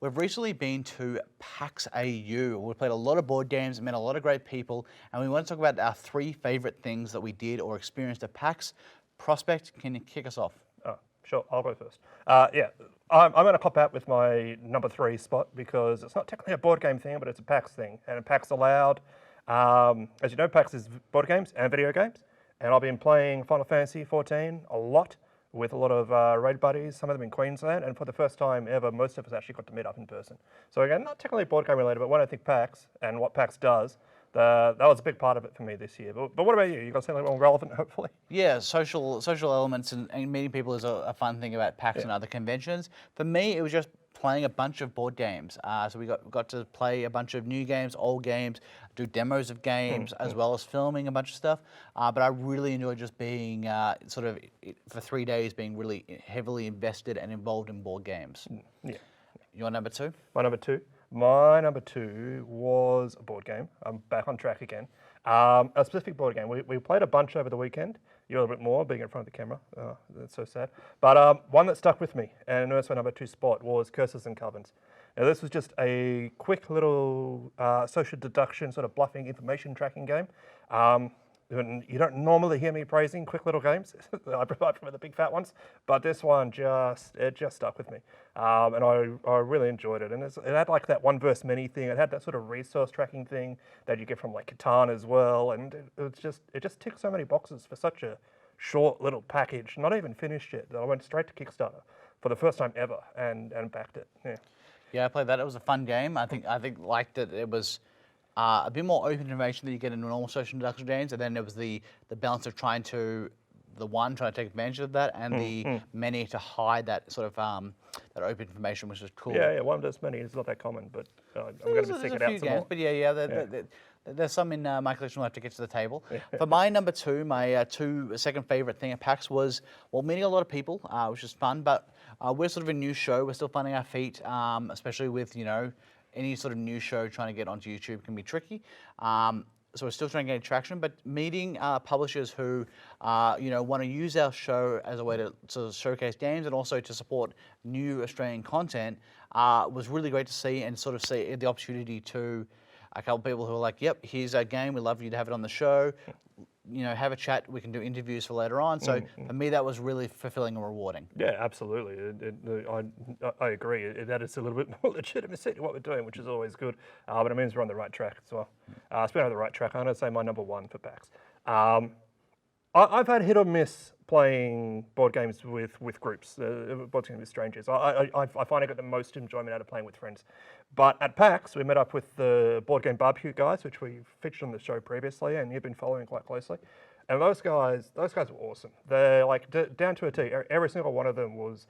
We've recently been to PAX AU. We played a lot of board games, met a lot of great people, and we want to talk about our 3 favorite things that we did or experienced at PAX. Prospect, can you kick us off? Oh, sure, I'll go first. Yeah, I'm going to cop out with my number 3 spot because it's not technically a board game thing, but it's a PAX thing. And PAX allowed, as you know, PAX is board games and video games. And I've been playing Final Fantasy 14 a lot with a lot of raid buddies, some of them in Queensland. And for the first time ever, most of us actually got to meet up in person. So again, not technically board game related, but when I think PAX and what PAX does, that was a big part of it for me this year. But what about you? You got something more relevant, hopefully? Yeah, social elements and meeting people is a fun thing about PAX and other conventions. For me, it was just playing a bunch of board games. So we got to play a bunch of new games, old games, do demos of games, as well as filming a bunch of stuff. But I really enjoyed just being for 3 days, being really heavily invested and involved in board games. Yeah. Your number 2? My number two was a board game. I'm back on track again. A specific board game. We played a bunch over the weekend. You a little bit more, being in front of the camera. That's so sad. But one that stuck with me, and that's my number 2 spot, was Curses and Covens. Now this was just a quick little social deduction, sort of bluffing information tracking game. You don't normally hear me praising quick little games. I prefer the big fat ones, but this one just stuck with me, and I really enjoyed it. And it had like that one verse many thing. It had that sort of resource tracking thing that you get from like Catan as well, and it just ticked so many boxes for such a short little package. Not even finished yet. I went straight to Kickstarter for the first time ever and backed it. Yeah, I played that. It was a fun game. I think liked it. It was a bit more open information than you get in normal social deduction games, and then there was the balance of trying to take advantage of that, and the many to hide that sort of that open information, which is cool. Yeah, one versus many is not that common, but I'm going to be seeking out some more. But there's some in my collection we'll have to get to the table. For my number 2, my second favorite thing at PAX was, well, meeting a lot of people, which is fun, but we're sort of a new show. We're still finding our feet, especially with, any sort of new show trying to get onto YouTube can be tricky. So we're still trying to gain traction, but meeting publishers who, want to use our show as a way to sort of showcase games and also to support new Australian content was really great to see, and sort of see the opportunity to a couple of people who are like, yep, here's our game, we'd love you to have it on the show. Have a chat, we can do interviews for later on. So for me, that was really fulfilling and rewarding. Yeah, absolutely. I agree. It adds a little bit more legitimacy to what we're doing, which is always good. But it means we're on the right track as well. Speaking of the right track, I'm going to say my number 1 for PAX. I've had hit or miss playing board games with groups, board games with strangers. I find I got the most enjoyment out of playing with friends. But at PAX, we met up with the Board Game Barbecue guys, which we featured on the show previously, and you've been following quite closely. And those guys were awesome. They're like down to a T. Every single one of them was,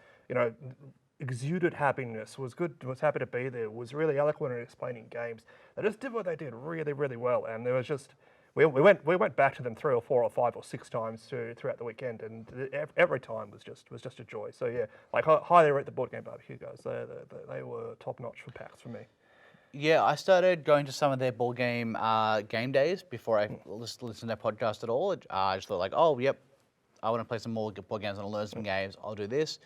exuded happiness, was good, was happy to be there, was really eloquent in explaining games. They just did what they did really, really well, and there was just. We went back to them 3 or 4 or 5 or 6 times throughout the weekend, and every time was just a joy. So yeah, like highly rate the Board Game Barbecue guys. They were top notch for PAX for me. Yeah, I started going to some of their board game game days before I listened to their podcast at all. I just thought like, oh yep, I want to play some more board games, I want to learn some games, I'll do this.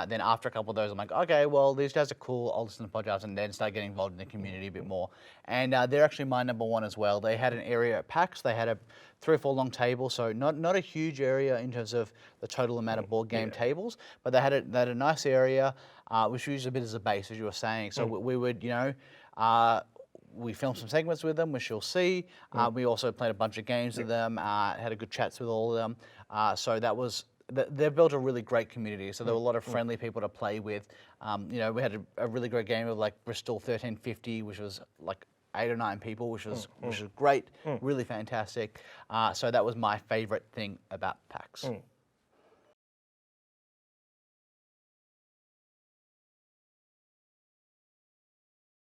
Then after a couple of those, I'm like, okay, well, these guys are cool, I'll listen to the podcast, and then start getting involved in the community a bit more. And they're actually my number 1 as well. They had an area at PAX, they had a 3 or 4 long table, so not a huge area in terms of the total amount of board game tables, but they had a nice area, which we used a bit as a base, as you were saying. So we would, we filmed some segments with them, which you'll see. We also played a bunch of games with them, had a good chats with all of them. So they've built a really great community. So there were a lot of friendly people to play with. We had a really great game of like Bristol 1350, which was like 8 or 9 people, which was great, really fantastic. So that was my favorite thing about PAX.